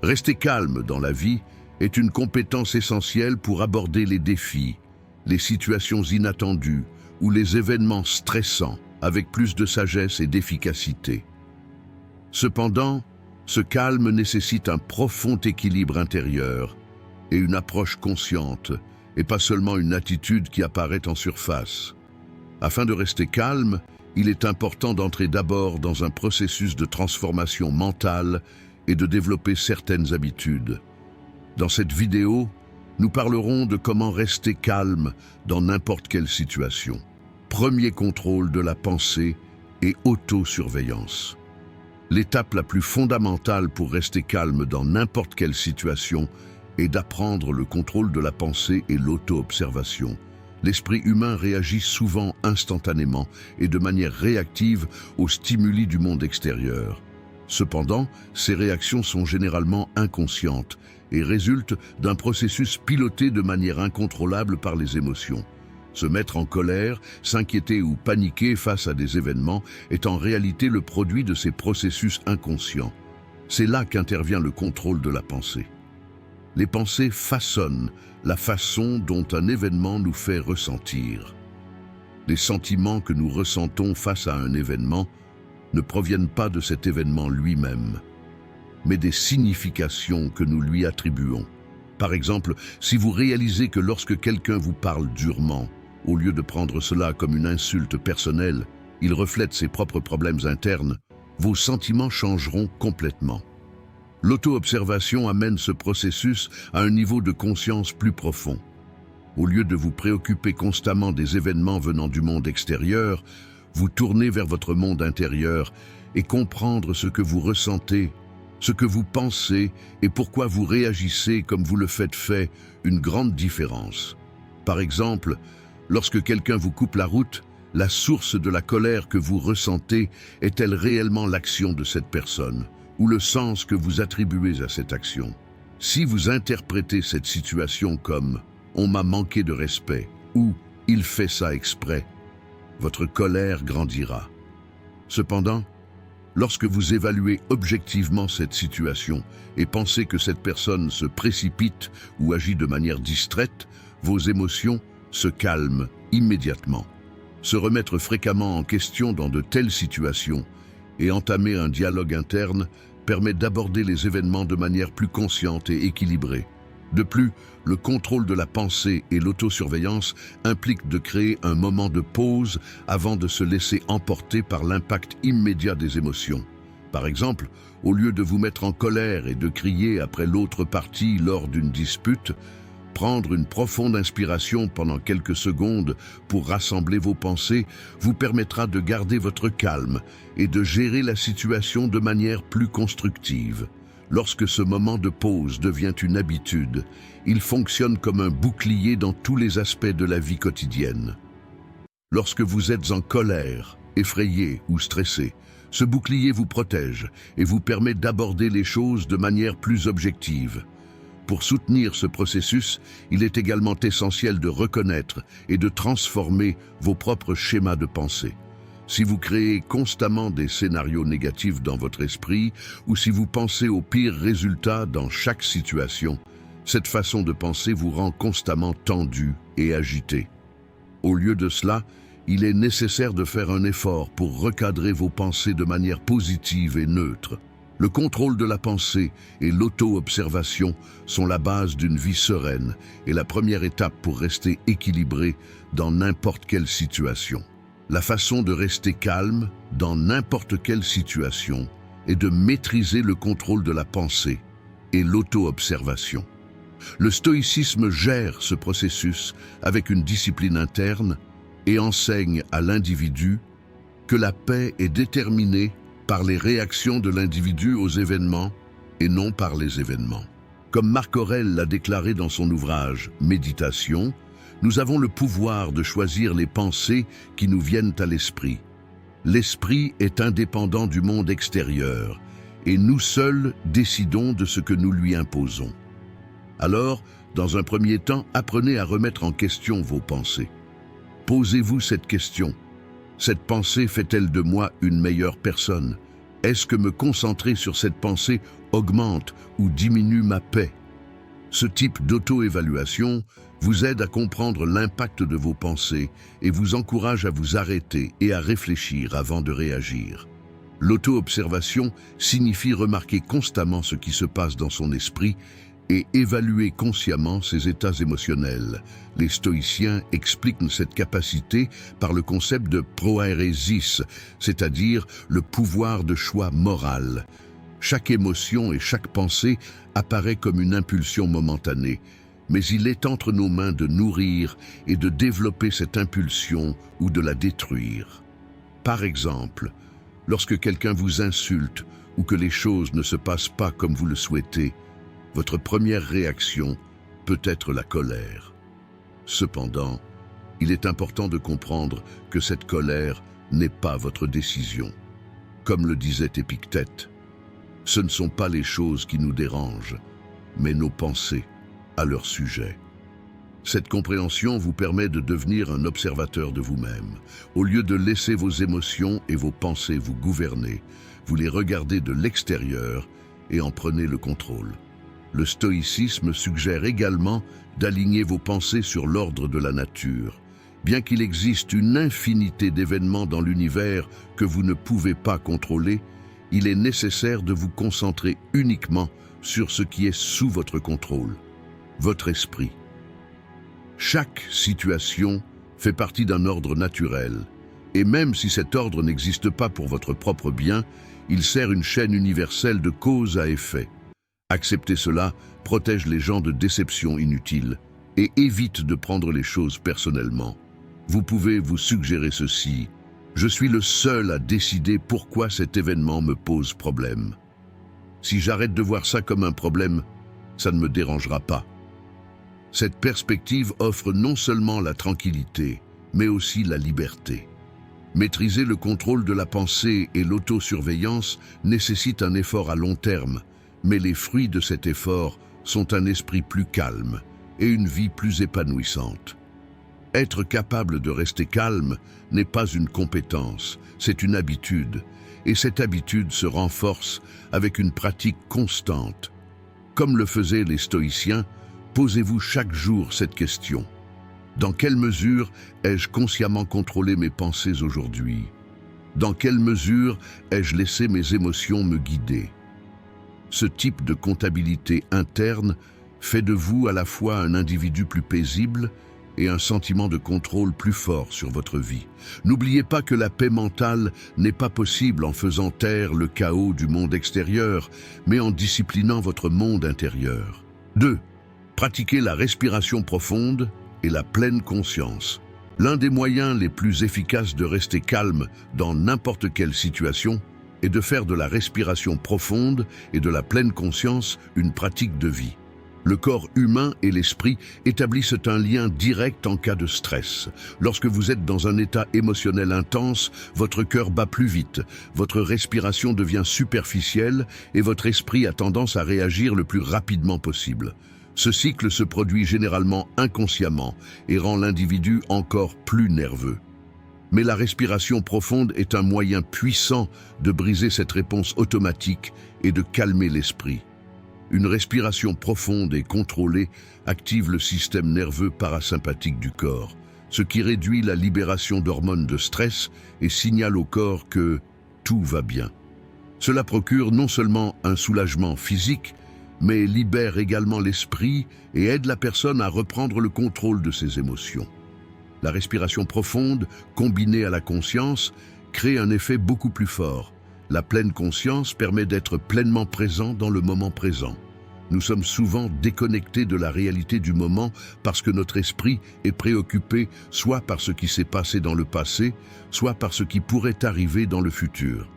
Rester calme dans la vie est une compétence essentielle pour aborder les défis, les situations inattendues ou les événements stressants avec plus de sagesse et d'efficacité. Cependant, ce calme nécessite un profond équilibre intérieur et une approche consciente, et pas seulement une attitude qui apparaît en surface. Afin de rester calme, il est important d'entrer d'abord dans un processus de transformation mentale et de développer certaines habitudes. Dans cette vidéo, nous parlerons de comment rester calme dans n'importe quelle situation. Premier contrôle de la pensée et autosurveillance. L'étape la plus fondamentale pour rester calme dans n'importe quelle situation est d'apprendre le contrôle de la pensée et l'auto-observation. L'esprit humain réagit souvent instantanément et de manière réactive aux stimuli du monde extérieur. Cependant, ces réactions sont généralement inconscientes et résultent d'un processus piloté de manière incontrôlable par les émotions. Se mettre en colère, s'inquiéter ou paniquer face à des événements est en réalité le produit de ces processus inconscients. C'est là qu'intervient le contrôle de la pensée. Les pensées façonnent la façon dont un événement nous fait ressentir. Les sentiments que nous ressentons face à un événement ne proviennent pas de cet événement lui-même, mais des significations que nous lui attribuons. Par exemple, si vous réalisez que lorsque quelqu'un vous parle durement, au lieu de prendre cela comme une insulte personnelle, il reflète ses propres problèmes internes, vos sentiments changeront complètement. L'auto-observation amène ce processus à un niveau de conscience plus profond. Au lieu de vous préoccuper constamment des événements venant du monde extérieur, vous tournez vers votre monde intérieur et comprendre ce que vous ressentez, ce que vous pensez et pourquoi vous réagissez comme vous le fait une grande différence. Par exemple, lorsque quelqu'un vous coupe la route, la source de la colère que vous ressentez est-elle réellement l'action de cette personne ou le sens que vous attribuez à cette action? Si vous interprétez cette situation comme « on m'a manqué de respect » ou « il fait ça exprès », votre colère grandira. Cependant, lorsque vous évaluez objectivement cette situation et pensez que cette personne se précipite ou agit de manière distraite, vos émotions se calment immédiatement. Se remettre fréquemment en question dans de telles situations et entamer un dialogue interne permet d'aborder les événements de manière plus consciente et équilibrée. De plus, le contrôle de la pensée et l'autosurveillance impliquent de créer un moment de pause avant de se laisser emporter par l'impact immédiat des émotions. Par exemple, au lieu de vous mettre en colère et de crier après l'autre partie lors d'une dispute, prendre une profonde inspiration pendant quelques secondes pour rassembler vos pensées vous permettra de garder votre calme et de gérer la situation de manière plus constructive. Lorsque ce moment de pause devient une habitude, il fonctionne comme un bouclier dans tous les aspects de la vie quotidienne. Lorsque vous êtes en colère, effrayé ou stressé, ce bouclier vous protège et vous permet d'aborder les choses de manière plus objective. Pour soutenir ce processus, il est également essentiel de reconnaître et de transformer vos propres schémas de pensée. Si vous créez constamment des scénarios négatifs dans votre esprit ou si vous pensez aux pires résultats dans chaque situation, cette façon de penser vous rend constamment tendu et agité. Au lieu de cela, il est nécessaire de faire un effort pour recadrer vos pensées de manière positive et neutre. Le contrôle de la pensée et l'auto-observation sont la base d'une vie sereine et la première étape pour rester équilibré dans n'importe quelle situation. La façon de rester calme dans n'importe quelle situation est de maîtriser le contrôle de la pensée et l'auto-observation. Le stoïcisme gère ce processus avec une discipline interne et enseigne à l'individu que la paix est déterminée par les réactions de l'individu aux événements et non par les événements. Comme Marc Aurèle l'a déclaré dans son ouvrage « Méditation », nous avons le pouvoir de choisir les pensées qui nous viennent à l'esprit. L'esprit est indépendant du monde extérieur et nous seuls décidons de ce que nous lui imposons. Alors, dans un premier temps, apprenez à remettre en question vos pensées. Posez-vous cette question. Cette pensée fait-elle de moi une meilleure personne? Est-ce que me concentrer sur cette pensée augmente ou diminue ma paix? Ce type d'auto-évaluation vous aide à comprendre l'impact de vos pensées et vous encourage à vous arrêter et à réfléchir avant de réagir. L'auto-observation signifie remarquer constamment ce qui se passe dans son esprit et évaluer consciemment ses états émotionnels. Les stoïciens expliquent cette capacité par le concept de proairesis, c'est-à-dire le pouvoir de choix moral. Chaque émotion et chaque pensée apparaît comme une impulsion momentanée, mais il est entre nos mains de nourrir et de développer cette impulsion ou de la détruire. Par exemple, lorsque quelqu'un vous insulte ou que les choses ne se passent pas comme vous le souhaitez, votre première réaction peut être la colère. Cependant, il est important de comprendre que cette colère n'est pas votre décision. Comme le disait Épictète, ce ne sont pas les choses qui nous dérangent, mais nos pensées à leur sujet. Cette compréhension vous permet de devenir un observateur de vous-même. Au lieu de laisser vos émotions et vos pensées vous gouverner, vous les regardez de l'extérieur et en prenez le contrôle. Le stoïcisme suggère également d'aligner vos pensées sur l'ordre de la nature. Bien qu'il existe une infinité d'événements dans l'univers que vous ne pouvez pas contrôler, il est nécessaire de vous concentrer uniquement sur ce qui est sous votre contrôle, votre esprit. Chaque situation fait partie d'un ordre naturel, et même si cet ordre n'existe pas pour votre propre bien, il sert une chaîne universelle de cause à effet. Accepter cela protège les gens de déceptions inutiles et évite de prendre les choses personnellement. Vous pouvez vous suggérer ceci: je suis le seul à décider pourquoi cet événement me pose problème. Si j'arrête de voir ça comme un problème, ça ne me dérangera pas. Cette perspective offre non seulement la tranquillité, mais aussi la liberté. Maîtriser le contrôle de la pensée et l'autosurveillance nécessite un effort à long terme, mais les fruits de cet effort sont un esprit plus calme et une vie plus épanouissante. Être capable de rester calme n'est pas une compétence, c'est une habitude, et cette habitude se renforce avec une pratique constante. Comme le faisaient les stoïciens, posez-vous chaque jour cette question: dans quelle mesure ai-je consciemment contrôlé mes pensées aujourd'hui? Dans quelle mesure ai-je laissé mes émotions me guider? Ce type de comptabilité interne fait de vous à la fois un individu plus paisible et un sentiment de contrôle plus fort sur votre vie. N'oubliez pas que la paix mentale n'est pas possible en faisant taire le chaos du monde extérieur, mais en disciplinant votre monde intérieur. 2. Pratiquez la respiration profonde et la pleine conscience. L'un des moyens les plus efficaces de rester calme dans n'importe quelle situation est de faire de la respiration profonde et de la pleine conscience une pratique de vie. Le corps humain et l'esprit établissent un lien direct en cas de stress. Lorsque vous êtes dans un état émotionnel intense, votre cœur bat plus vite, votre respiration devient superficielle et votre esprit a tendance à réagir le plus rapidement possible. Ce cycle se produit généralement inconsciemment et rend l'individu encore plus nerveux. Mais la respiration profonde est un moyen puissant de briser cette réponse automatique et de calmer l'esprit. Une respiration profonde et contrôlée active le système nerveux parasympathique du corps, ce qui réduit la libération d'hormones de stress et signale au corps que tout va bien. Cela procure non seulement un soulagement physique, mais libère également l'esprit et aide la personne à reprendre le contrôle de ses émotions. La respiration profonde, combinée à la conscience, crée un effet beaucoup plus fort. La pleine conscience permet d'être pleinement présent dans le moment présent. Nous sommes souvent déconnectés de la réalité du moment parce que notre esprit est préoccupé soit par ce qui s'est passé dans le passé, soit par ce qui pourrait arriver dans le futur.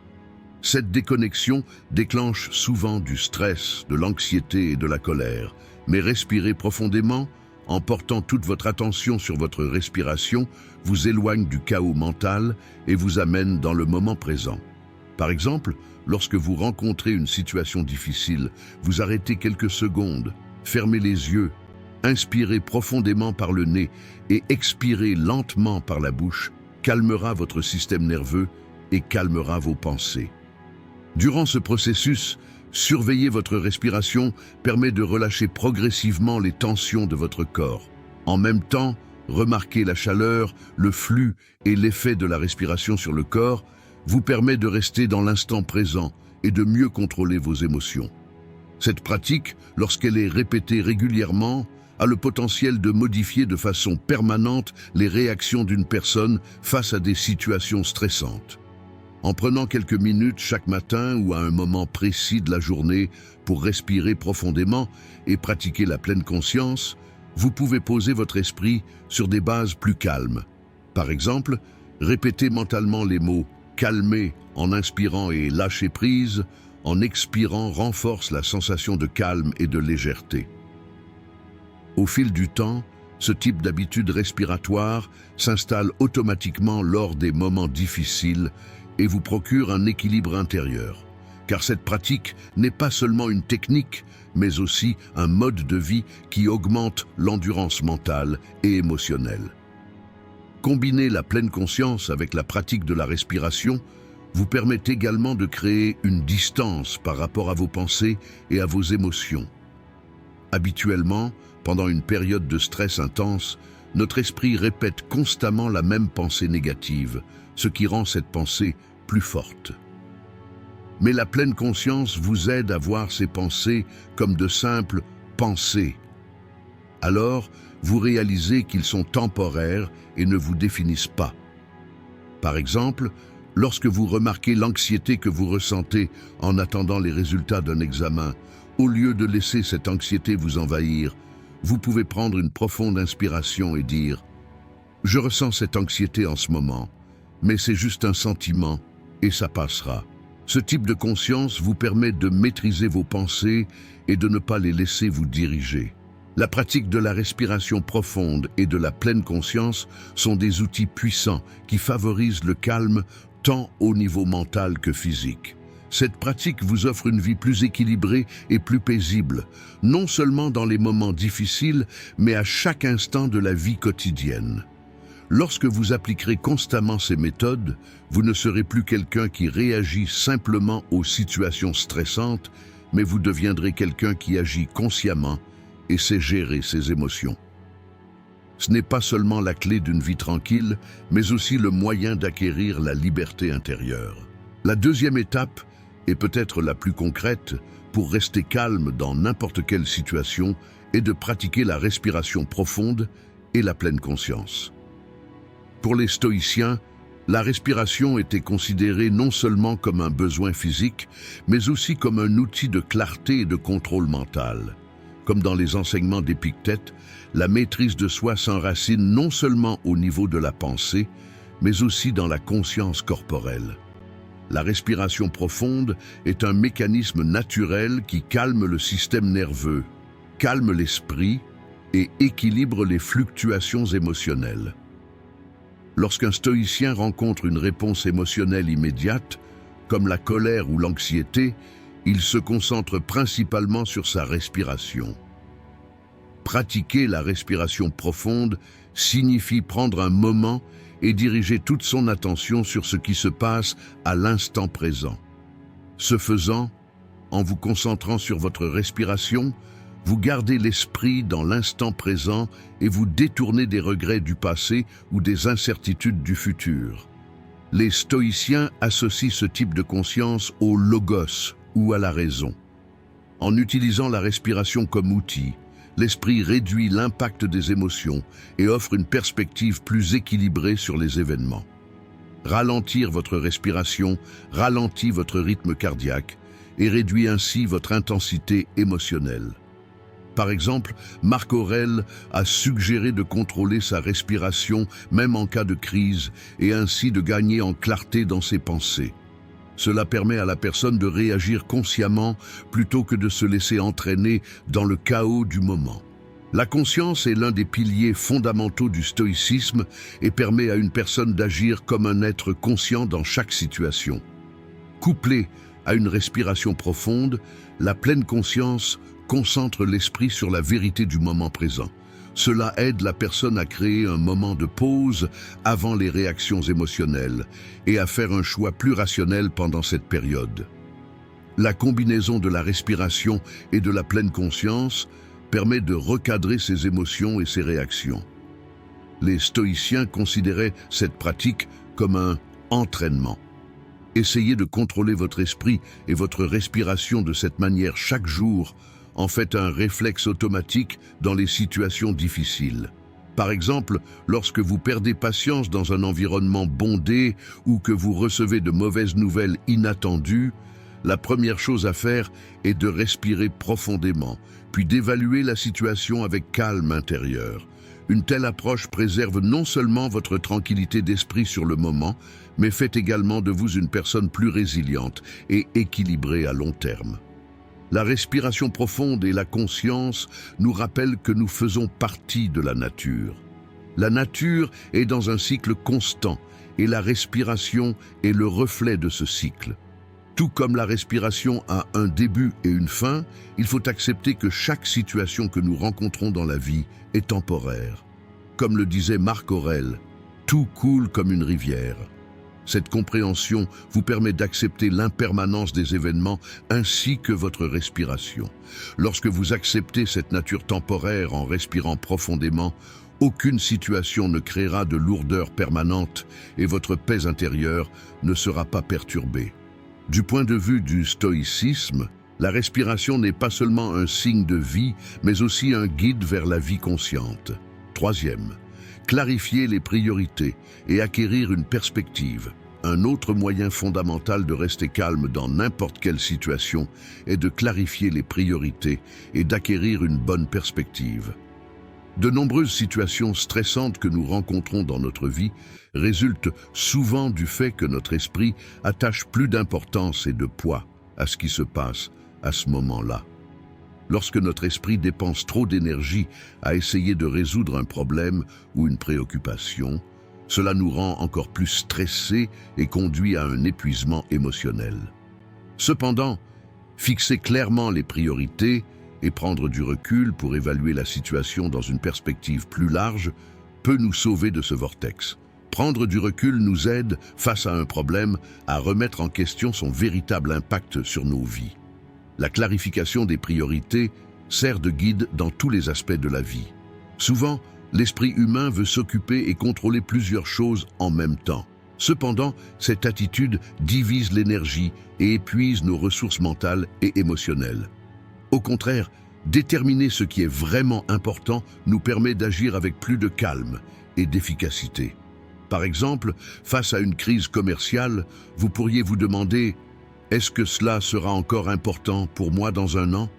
Cette déconnexion déclenche souvent du stress, de l'anxiété et de la colère. Mais respirez profondément, en portant toute votre attention sur votre respiration, vous éloigne du chaos mental et vous amène dans le moment présent. Par exemple, lorsque vous rencontrez une situation difficile, vous arrêtez quelques secondes, fermez les yeux, inspirez profondément par le nez et expirez lentement par la bouche, calmera votre système nerveux et calmera vos pensées. Durant ce processus, surveiller votre respiration permet de relâcher progressivement les tensions de votre corps. En même temps, remarquer la chaleur, le flux et l'effet de la respiration sur le corps vous permet de rester dans l'instant présent et de mieux contrôler vos émotions. Cette pratique, lorsqu'elle est répétée régulièrement, a le potentiel de modifier de façon permanente les réactions d'une personne face à des situations stressantes. En prenant quelques minutes chaque matin ou à un moment précis de la journée pour respirer profondément et pratiquer la pleine conscience, vous pouvez poser votre esprit sur des bases plus calmes. Par exemple, répétez mentalement les mots « calmer » en inspirant et « lâcher prise » en expirant renforce la sensation de calme et de légèreté. Au fil du temps, ce type d'habitude respiratoire s'installe automatiquement lors des moments difficiles et vous procure un équilibre intérieur. Car cette pratique n'est pas seulement une technique, mais aussi un mode de vie qui augmente l'endurance mentale et émotionnelle. Combiner la pleine conscience avec la pratique de la respiration vous permet également de créer une distance par rapport à vos pensées et à vos émotions. Habituellement, pendant une période de stress intense, notre esprit répète constamment la même pensée négative, ce qui rend cette pensée plus forte. Mais la pleine conscience vous aide à voir ces pensées comme de simples pensées. Alors, vous réalisez qu'ils sont temporaires et ne vous définissent pas. Par exemple, lorsque vous remarquez l'anxiété que vous ressentez en attendant les résultats d'un examen, au lieu de laisser cette anxiété vous envahir, vous pouvez prendre une profonde inspiration et dire « Je ressens cette anxiété en ce moment, mais c'est juste un sentiment et ça passera ». Ce type de conscience vous permet de maîtriser vos pensées et de ne pas les laisser vous diriger. La pratique de la respiration profonde et de la pleine conscience sont des outils puissants qui favorisent le calme tant au niveau mental que physique. Cette pratique vous offre une vie plus équilibrée et plus paisible, non seulement dans les moments difficiles, mais à chaque instant de la vie quotidienne. Lorsque vous appliquerez constamment ces méthodes, vous ne serez plus quelqu'un qui réagit simplement aux situations stressantes, mais vous deviendrez quelqu'un qui agit consciemment et sait gérer ses émotions. Ce n'est pas seulement la clé d'une vie tranquille, mais aussi le moyen d'acquérir la liberté intérieure. La deuxième étape, et peut-être la plus concrète, pour rester calme dans n'importe quelle situation, est de pratiquer la respiration profonde et la pleine conscience. Pour les stoïciens, la respiration était considérée non seulement comme un besoin physique, mais aussi comme un outil de clarté et de contrôle mental. Comme dans les enseignements d'Épictète, la maîtrise de soi s'enracine non seulement au niveau de la pensée, mais aussi dans la conscience corporelle. La respiration profonde est un mécanisme naturel qui calme le système nerveux, calme l'esprit et équilibre les fluctuations émotionnelles. Lorsqu'un stoïcien rencontre une réponse émotionnelle immédiate, comme la colère ou l'anxiété, il se concentre principalement sur sa respiration. Pratiquer la respiration profonde signifie prendre un moment et diriger toute son attention sur ce qui se passe à l'instant présent. Ce faisant, en vous concentrant sur votre respiration, vous gardez l'esprit dans l'instant présent et vous détournez des regrets du passé ou des incertitudes du futur. Les stoïciens associent ce type de conscience au logos ou à la raison. En utilisant la respiration comme outil, l'esprit réduit l'impact des émotions et offre une perspective plus équilibrée sur les événements. Ralentir votre respiration ralentit votre rythme cardiaque et réduit ainsi votre intensité émotionnelle. Par exemple, Marc Aurèle a suggéré de contrôler sa respiration même en cas de crise et ainsi de gagner en clarté dans ses pensées. Cela permet à la personne de réagir consciemment plutôt que de se laisser entraîner dans le chaos du moment. La conscience est l'un des piliers fondamentaux du stoïcisme et permet à une personne d'agir comme un être conscient dans chaque situation. Couplée à une respiration profonde, la pleine conscience concentre l'esprit sur la vérité du moment présent. Cela aide la personne à créer un moment de pause avant les réactions émotionnelles et à faire un choix plus rationnel pendant cette période. La combinaison de la respiration et de la pleine conscience permet de recadrer ses émotions et ses réactions. Les stoïciens considéraient cette pratique comme un entraînement. Essayez de contrôler votre esprit et votre respiration de cette manière chaque jour, en fait un réflexe automatique dans les situations difficiles. Par exemple, lorsque vous perdez patience dans un environnement bondé ou que vous recevez de mauvaises nouvelles inattendues, la première chose à faire est de respirer profondément, puis d'évaluer la situation avec calme intérieur. Une telle approche préserve non seulement votre tranquillité d'esprit sur le moment, mais fait également de vous une personne plus résiliente et équilibrée à long terme. La respiration profonde et la conscience nous rappellent que nous faisons partie de la nature. La nature est dans un cycle constant et la respiration est le reflet de ce cycle. Tout comme la respiration a un début et une fin, il faut accepter que chaque situation que nous rencontrons dans la vie est temporaire. Comme le disait Marc Aurèle, « Tout coule comme une rivière ». Cette compréhension vous permet d'accepter l'impermanence des événements ainsi que votre respiration. Lorsque vous acceptez cette nature temporaire en respirant profondément, aucune situation ne créera de lourdeur permanente et votre paix intérieure ne sera pas perturbée. Du point de vue du stoïcisme, la respiration n'est pas seulement un signe de vie, mais aussi un guide vers la vie consciente. Troisième, clarifier les priorités et acquérir une perspective. Un autre moyen fondamental de rester calme dans n'importe quelle situation est de clarifier les priorités et d'acquérir une bonne perspective. De nombreuses situations stressantes que nous rencontrons dans notre vie résultent souvent du fait que notre esprit attache plus d'importance et de poids à ce qui se passe à ce moment-là. Lorsque notre esprit dépense trop d'énergie à essayer de résoudre un problème ou une préoccupation, cela nous rend encore plus stressés et conduit à un épuisement émotionnel. Cependant, fixer clairement les priorités et prendre du recul pour évaluer la situation dans une perspective plus large peut nous sauver de ce vortex. Prendre du recul nous aide, face à un problème, à remettre en question son véritable impact sur nos vies. La clarification des priorités sert de guide dans tous les aspects de la vie. Souvent, l'esprit humain veut s'occuper et contrôler plusieurs choses en même temps. Cependant, cette attitude divise l'énergie et épuise nos ressources mentales et émotionnelles. Au contraire, déterminer ce qui est vraiment important nous permet d'agir avec plus de calme et d'efficacité. Par exemple, face à une crise commerciale, vous pourriez vous demander « Est-ce que cela sera encore important pour moi dans un an ?»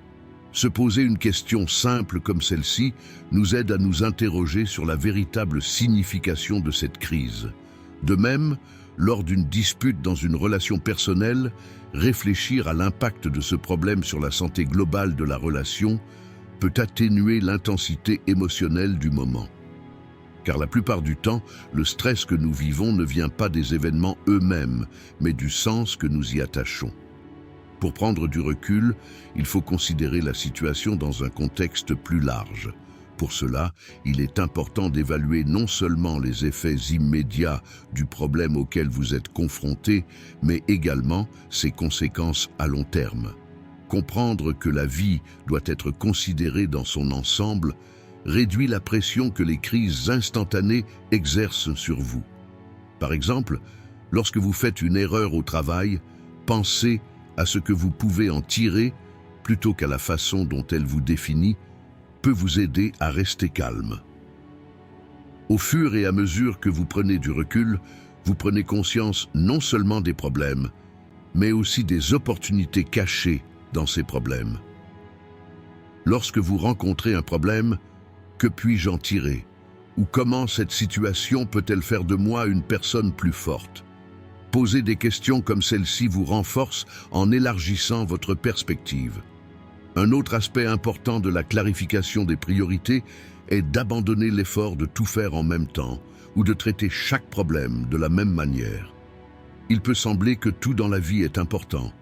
Se poser une question simple comme celle-ci nous aide à nous interroger sur la véritable signification de cette crise. De même, lors d'une dispute dans une relation personnelle, réfléchir à l'impact de ce problème sur la santé globale de la relation peut atténuer l'intensité émotionnelle du moment. Car la plupart du temps, le stress que nous vivons ne vient pas des événements eux-mêmes, mais du sens que nous y attachons. Pour prendre du recul, il faut considérer la situation dans un contexte plus large. Pour cela, il est important d'évaluer non seulement les effets immédiats du problème auquel vous êtes confronté, mais également ses conséquences à long terme. Comprendre que la vie doit être considérée dans son ensemble réduit la pression que les crises instantanées exercent sur vous. Par exemple, lorsque vous faites une erreur au travail, pensez à ce que vous pouvez en tirer plutôt qu'à la façon dont elle vous définit, peut vous aider à rester calme. Au fur et à mesure que vous prenez du recul, vous prenez conscience non seulement des problèmes, mais aussi des opportunités cachées dans ces problèmes. Lorsque vous rencontrez un problème, que puis-je en tirer? Ou comment cette situation peut-elle faire de moi une personne plus forte? Poser des questions comme celle-ci vous renforce en élargissant votre perspective. Un autre aspect important de la clarification des priorités est d'abandonner l'effort de tout faire en même temps ou de traiter chaque problème de la même manière. Il peut sembler que tout dans la vie est important,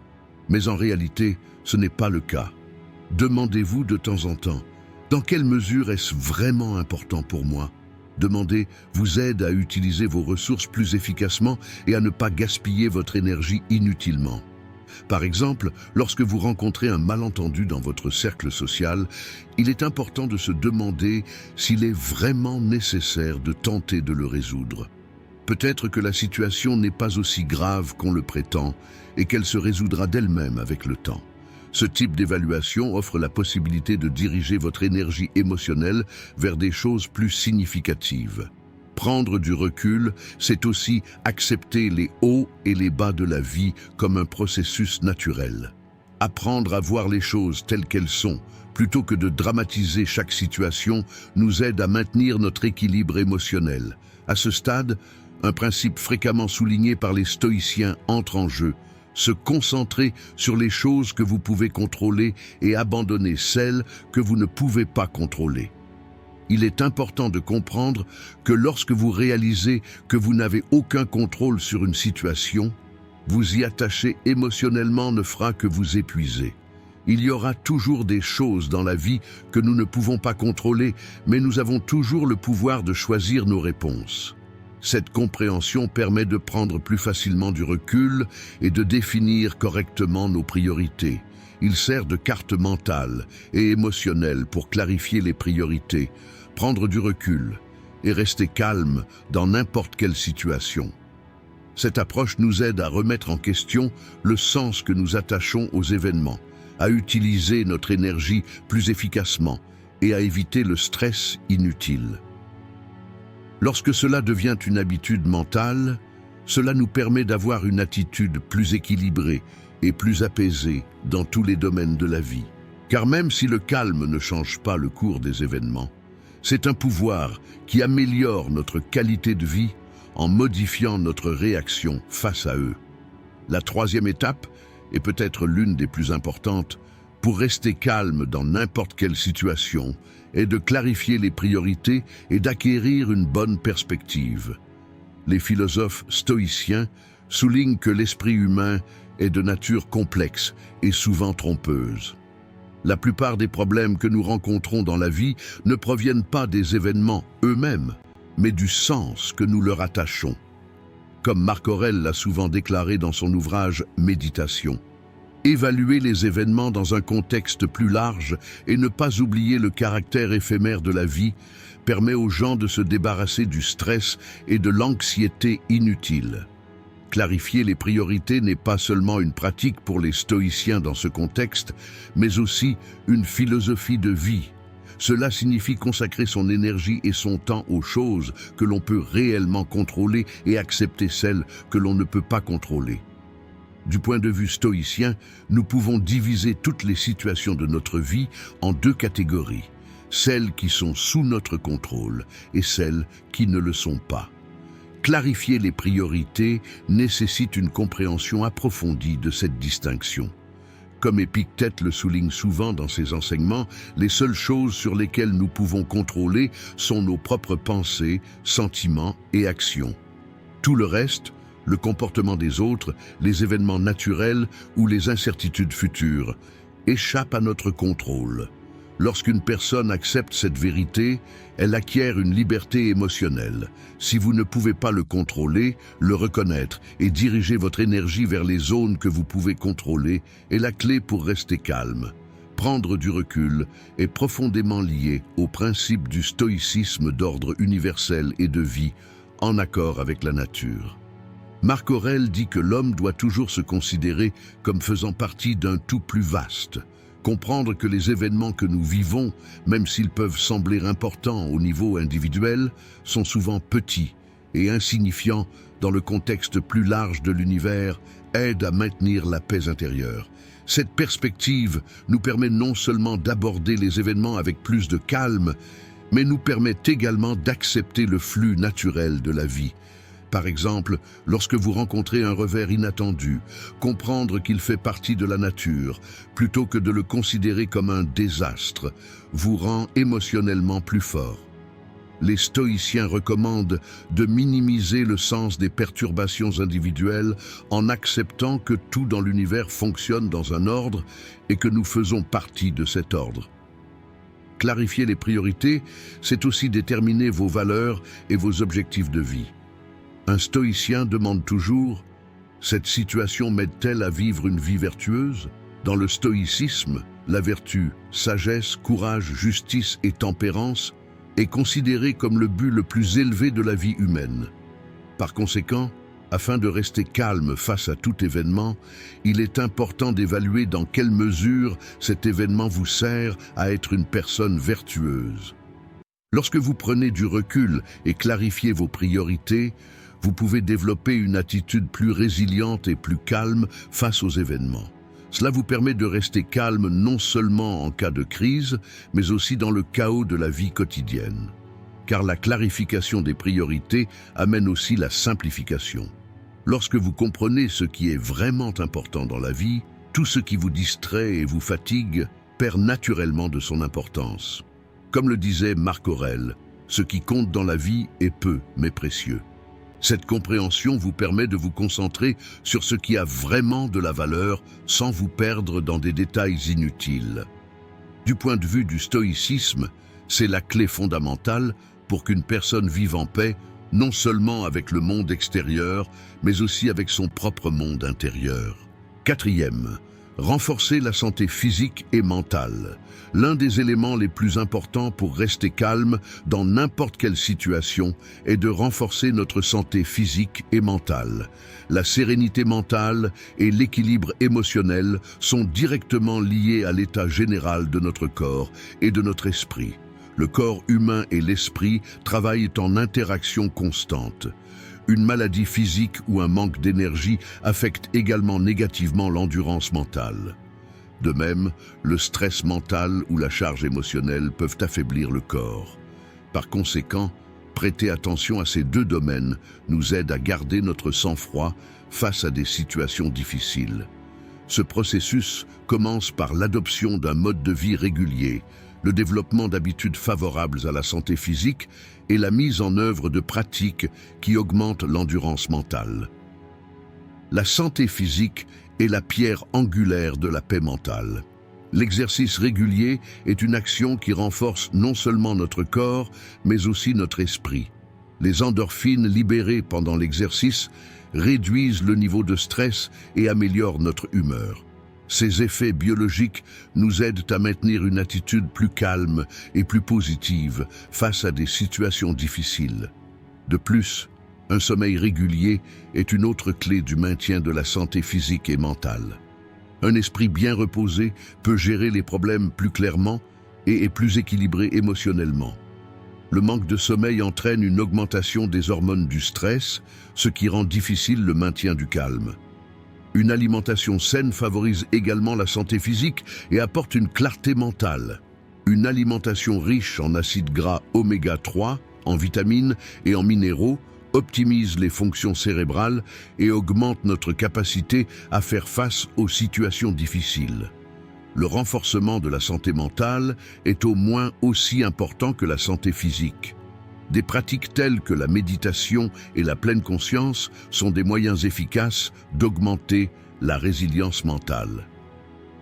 mais en réalité, ce n'est pas le cas. Demandez-vous de temps en temps, dans quelle mesure est-ce vraiment important pour moi? Demander vous aide à utiliser vos ressources plus efficacement et à ne pas gaspiller votre énergie inutilement. Par exemple, lorsque vous rencontrez un malentendu dans votre cercle social, il est important de se demander s'il est vraiment nécessaire de tenter de le résoudre. Peut-être que la situation n'est pas aussi grave qu'on le prétend et qu'elle se résoudra d'elle-même avec le temps. Ce type d'évaluation offre la possibilité de diriger votre énergie émotionnelle vers des choses plus significatives. Prendre du recul, c'est aussi accepter les hauts et les bas de la vie comme un processus naturel. Apprendre à voir les choses telles qu'elles sont, plutôt que de dramatiser chaque situation, nous aide à maintenir notre équilibre émotionnel. À ce stade, un principe fréquemment souligné par les stoïciens entre en jeu: se concentrer sur les choses que vous pouvez contrôler et abandonner celles que vous ne pouvez pas contrôler. Il est important de comprendre que lorsque vous réalisez que vous n'avez aucun contrôle sur une situation, vous y attacher émotionnellement ne fera que vous épuiser. Il y aura toujours des choses dans la vie que nous ne pouvons pas contrôler, mais nous avons toujours le pouvoir de choisir nos réponses. Cette compréhension permet de prendre plus facilement du recul et de définir correctement nos priorités. Il sert de carte mentale et émotionnelle pour clarifier les priorités, prendre du recul et rester calme dans n'importe quelle situation. Cette approche nous aide à remettre en question le sens que nous attachons aux événements, à utiliser notre énergie plus efficacement et à éviter le stress inutile. Lorsque cela devient une habitude mentale, cela nous permet d'avoir une attitude plus équilibrée et plus apaisée dans tous les domaines de la vie. Car même si le calme ne change pas le cours des événements, c'est un pouvoir qui améliore notre qualité de vie en modifiant notre réaction face à eux. La troisième étape est peut-être l'une des plus importantes pour rester calme dans n'importe quelle situation est de clarifier les priorités et d'acquérir une bonne perspective. Les philosophes stoïciens soulignent que l'esprit humain est de nature complexe et souvent trompeuse. La plupart des problèmes que nous rencontrons dans la vie ne proviennent pas des événements eux-mêmes, mais du sens que nous leur attachons. Comme Marc Aurèle l'a souvent déclaré dans son ouvrage Méditation. Évaluer les événements dans un contexte plus large et ne pas oublier le caractère éphémère de la vie permet aux gens de se débarrasser du stress et de l'anxiété inutile. Clarifier les priorités n'est pas seulement une pratique pour les stoïciens dans ce contexte, mais aussi une philosophie de vie. Cela signifie consacrer son énergie et son temps aux choses que l'on peut réellement contrôler et accepter celles que l'on ne peut pas contrôler. Du point de vue stoïcien, nous pouvons diviser toutes les situations de notre vie en deux catégories, celles qui sont sous notre contrôle et celles qui ne le sont pas. Clarifier les priorités nécessite une compréhension approfondie de cette distinction. Comme Épictète le souligne souvent dans ses enseignements, les seules choses sur lesquelles nous pouvons contrôler sont nos propres pensées, sentiments et actions. Tout le reste, le comportement des autres, les événements naturels ou les incertitudes futures, échappe à notre contrôle. Lorsqu'une personne accepte cette vérité, elle acquiert une liberté émotionnelle. Si vous ne pouvez pas le contrôler, le reconnaître et diriger votre énergie vers les zones que vous pouvez contrôler est la clé pour rester calme. Prendre du recul est profondément lié au principe du stoïcisme d'ordre universel et de vie, en accord avec la nature. Marc Aurèle dit que l'homme doit toujours se considérer comme faisant partie d'un tout plus vaste. Comprendre que les événements que nous vivons, même s'ils peuvent sembler importants au niveau individuel, sont souvent petits et insignifiants dans le contexte plus large de l'univers, aide à maintenir la paix intérieure. Cette perspective nous permet non seulement d'aborder les événements avec plus de calme, mais nous permet également d'accepter le flux naturel de la vie. Par exemple, lorsque vous rencontrez un revers inattendu, comprendre qu'il fait partie de la nature, plutôt que de le considérer comme un désastre, vous rend émotionnellement plus fort. Les stoïciens recommandent de minimiser le sens des perturbations individuelles en acceptant que tout dans l'univers fonctionne dans un ordre et que nous faisons partie de cet ordre. Clarifier les priorités, c'est aussi déterminer vos valeurs et vos objectifs de vie. Un stoïcien demande toujours Cette situation m'aide-t-elle à vivre une vie vertueuse? Dans le stoïcisme, la vertu, sagesse, courage, justice et tempérance est considérée comme le but le plus élevé de la vie humaine. Par conséquent, afin de rester calme face à tout événement, il est important d'évaluer dans quelle mesure cet événement vous sert à être une personne vertueuse. Lorsque vous prenez du recul et clarifiez vos priorités, vous pouvez développer une attitude plus résiliente et plus calme face aux événements. Cela vous permet de rester calme non seulement en cas de crise, mais aussi dans le chaos de la vie quotidienne. Car la clarification des priorités amène aussi la simplification. Lorsque vous comprenez ce qui est vraiment important dans la vie, tout ce qui vous distrait et vous fatigue perd naturellement de son importance. Comme le disait Marc Aurèle, ce qui compte dans la vie est peu, mais précieux. Cette compréhension vous permet de vous concentrer sur ce qui a vraiment de la valeur sans vous perdre dans des détails inutiles. Du point de vue du stoïcisme, c'est la clé fondamentale pour qu'une personne vive en paix, non seulement avec le monde extérieur, mais aussi avec son propre monde intérieur. Quatrième, renforcer la santé physique et mentale. L'un des éléments les plus importants pour rester calme dans n'importe quelle situation est de renforcer notre santé physique et mentale. La sérénité mentale et l'équilibre émotionnel sont directement liés à l'état général de notre corps et de notre esprit. Le corps humain et l'esprit travaillent en interaction constante. Une maladie physique ou un manque d'énergie affecte également négativement l'endurance mentale. De même, le stress mental ou la charge émotionnelle peuvent affaiblir le corps. Par conséquent, prêter attention à ces deux domaines nous aide à garder notre sang-froid face à des situations difficiles. Ce processus commence par l'adoption d'un mode de vie régulier, le développement d'habitudes favorables à la santé physique et la mise en œuvre de pratiques qui augmentent l'endurance mentale. La santé physique est la pierre angulaire de la paix mentale. L'exercice régulier est une action qui renforce non seulement notre corps, mais aussi notre esprit. Les endorphines libérées pendant l'exercice réduisent le niveau de stress et améliorent notre humeur. Ces effets biologiques nous aident à maintenir une attitude plus calme et plus positive face à des situations difficiles. De plus, un sommeil régulier est une autre clé du maintien de la santé physique et mentale. Un esprit bien reposé peut gérer les problèmes plus clairement et est plus équilibré émotionnellement. Le manque de sommeil entraîne une augmentation des hormones du stress, ce qui rend difficile le maintien du calme. Une alimentation saine favorise également la santé physique et apporte une clarté mentale. Une alimentation riche en acides gras oméga 3, en vitamines et en minéraux optimise les fonctions cérébrales et augmente notre capacité à faire face aux situations difficiles. Le renforcement de la santé mentale est au moins aussi important que la santé physique. Des pratiques telles que la méditation et la pleine conscience sont des moyens efficaces d'augmenter la résilience mentale.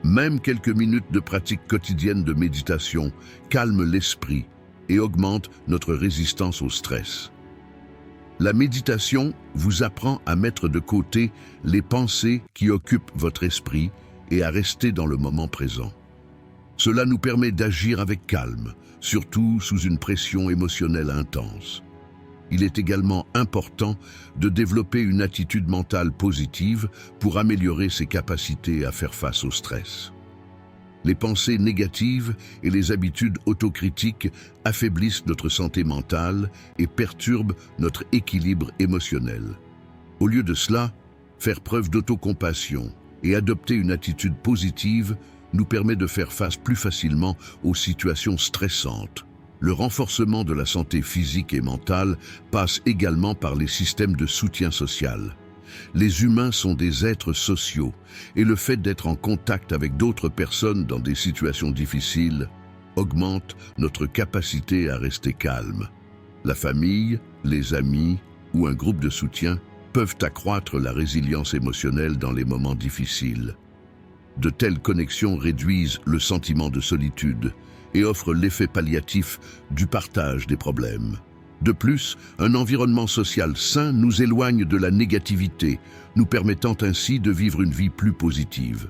Même quelques minutes de pratique quotidienne de méditation calment l'esprit et augmentent notre résistance au stress. La méditation vous apprend à mettre de côté les pensées qui occupent votre esprit et à rester dans le moment présent. Cela nous permet d'agir avec calme, surtout sous une pression émotionnelle intense. Il est également important de développer une attitude mentale positive pour améliorer ses capacités à faire face au stress. Les pensées négatives et les habitudes autocritiques affaiblissent notre santé mentale et perturbent notre équilibre émotionnel. Au lieu de cela, faire preuve d'autocompassion et adopter une attitude positive nous permet de faire face plus facilement aux situations stressantes. Le renforcement de la santé physique et mentale passe également par les systèmes de soutien social. Les humains sont des êtres sociaux et le fait d'être en contact avec d'autres personnes dans des situations difficiles augmente notre capacité à rester calme. La famille, les amis ou un groupe de soutien peuvent accroître la résilience émotionnelle dans les moments difficiles. De telles connexions réduisent le sentiment de solitude et offrent l'effet palliatif du partage des problèmes. De plus, un environnement social sain nous éloigne de la négativité, nous permettant ainsi de vivre une vie plus positive.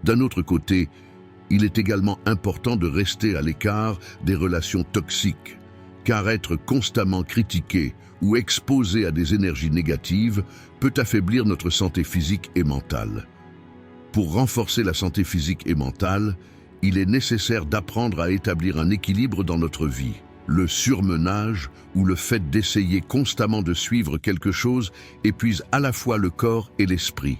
D'un autre côté, il est également important de rester à l'écart des relations toxiques, car être constamment critiqué ou exposé à des énergies négatives peut affaiblir notre santé physique et mentale. Pour renforcer la santé physique et mentale, il est nécessaire d'apprendre à établir un équilibre dans notre vie. Le surmenage ou le fait d'essayer constamment de suivre quelque chose épuise à la fois le corps et l'esprit.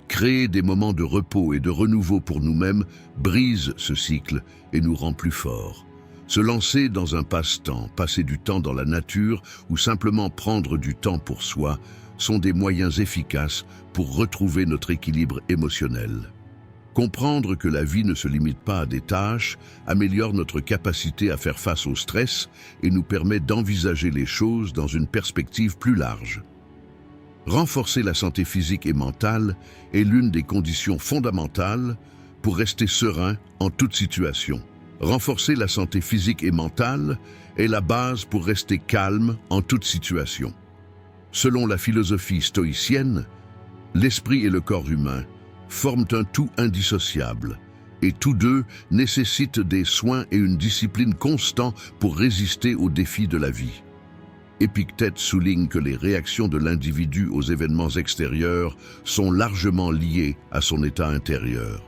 Créer des moments de repos et de renouveau pour nous-mêmes brise ce cycle et nous rend plus forts. Se lancer dans un passe-temps, passer du temps dans la nature ou simplement prendre du temps pour soi sont des moyens efficaces pour retrouver notre équilibre émotionnel. Comprendre que la vie ne se limite pas à des tâches améliore notre capacité à faire face au stress et nous permet d'envisager les choses dans une perspective plus large. Renforcer la santé physique et mentale est l'une des conditions fondamentales pour rester serein en toute situation. Renforcer la santé physique et mentale est la base pour rester calme en toute situation. Selon la philosophie stoïcienne, l'esprit et le corps humain forment un tout indissociable, et tous deux nécessitent des soins et une discipline constante pour résister aux défis de la vie. Épictète souligne que les réactions de l'individu aux événements extérieurs sont largement liées à son état intérieur.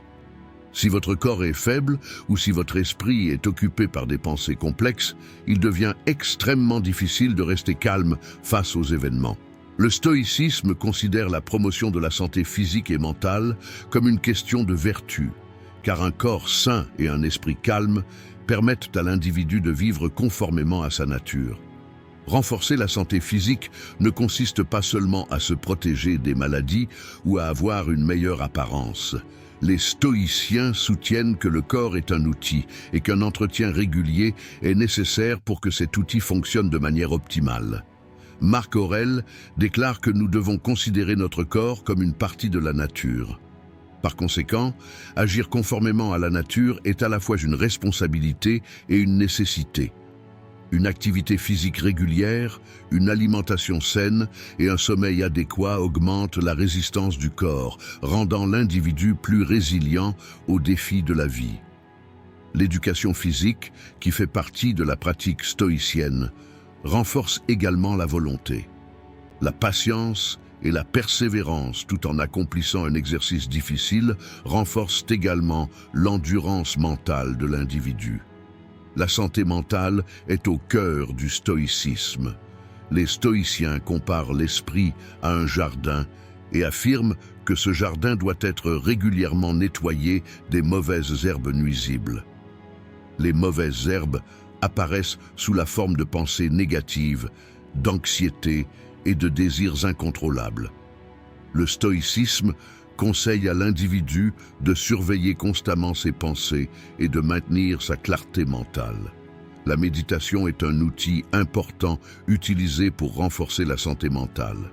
Si votre corps est faible ou si votre esprit est occupé par des pensées complexes, il devient extrêmement difficile de rester calme face aux événements. Le stoïcisme considère la promotion de la santé physique et mentale comme une question de vertu, car un corps sain et un esprit calme permettent à l'individu de vivre conformément à sa nature. Renforcer la santé physique ne consiste pas seulement à se protéger des maladies ou à avoir une meilleure apparence. Les stoïciens soutiennent que le corps est un outil et qu'un entretien régulier est nécessaire pour que cet outil fonctionne de manière optimale. Marc Aurèle déclare que nous devons considérer notre corps comme une partie de la nature. Par conséquent, agir conformément à la nature est à la fois une responsabilité et une nécessité. Une activité physique régulière, une alimentation saine et un sommeil adéquat augmentent la résistance du corps, rendant l'individu plus résilient aux défis de la vie. L'éducation physique, qui fait partie de la pratique stoïcienne, renforce également la volonté, la patience et la persévérance tout en accomplissant un exercice difficile renforcent également l'endurance mentale de l'individu. La santé mentale est au cœur du stoïcisme. Les stoïciens comparent l'esprit à un jardin et affirment que ce jardin doit être régulièrement nettoyé des mauvaises herbes nuisibles. Les mauvaises herbes apparaissent sous la forme de pensées négatives, d'anxiété et de désirs incontrôlables. Le stoïcisme conseille à l'individu de surveiller constamment ses pensées et de maintenir sa clarté mentale. La méditation est un outil important utilisé pour renforcer la santé mentale.